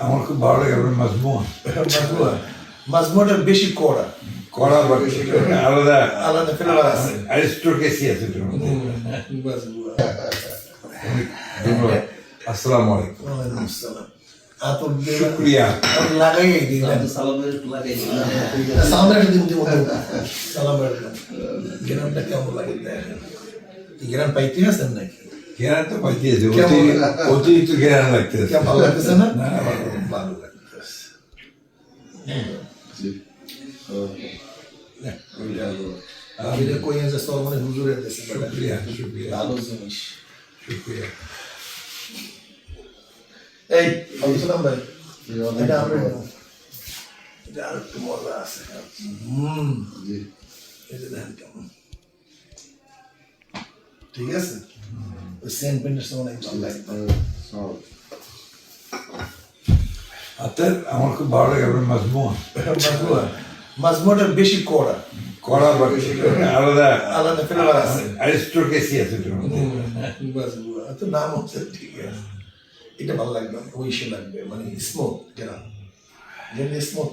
আমার খুব ভালো লাগে আপনার মাজমুয়া মাজমুয়াটা বেশি কড়া কড়া বা আলাদা আলাদা ফ্লেভার আছে। অ্যারিস্টোক্রেসি আছে এটার মধ্যে। মাজমুয়া। ধন্যবাদ। আসসালামু আলাইকুম। ওয়ালাইকুম আসসালাম। আতর দিয়ে শুক্রিয়া। আতর লাগাইই দিলেন। সালামের দিন দিব সালামের গ্রামটা কেমন লাগে দেখেন। গ্রাম পাইতে আছেন নাকি? ঘেরান তো পাইতেছে, কেমন? অতিরিক্ত ঘেরান লাগতেছে। কেমন ভালো লাগতেছে না? না, ভালো। ভালো লাগতেছে। আমি যে কই আছে সরমনে হুজুরের দেশে শুক্রিয়া, শুক্রিয়া, ভালো জিনিস। শুক্রিয়া। এই আলসালাম ভাই এটা আমরা এটা আর একটু মজা আছে। এই যে দেখেন কেমন ঠিক আছে। ওই সেন্ট পেন্টের সময় অনেক ভালো লাগে। আপনার আমার খুব ভালো লাগে আপনার মাজমুয়া মাজমুয়াটা বেশি কড়া কড়া বা আলাদা আলাদা ফ্লেভার আছে। অ্যারিস্টোক্রেসি আছে এটার মধ্যে। মাজমুয়া তো নাম হচ্ছে ঠিক আছে। এটা ভালো লাগবে ওইসে লাগবে মানে স্মোক যেটা স্মোক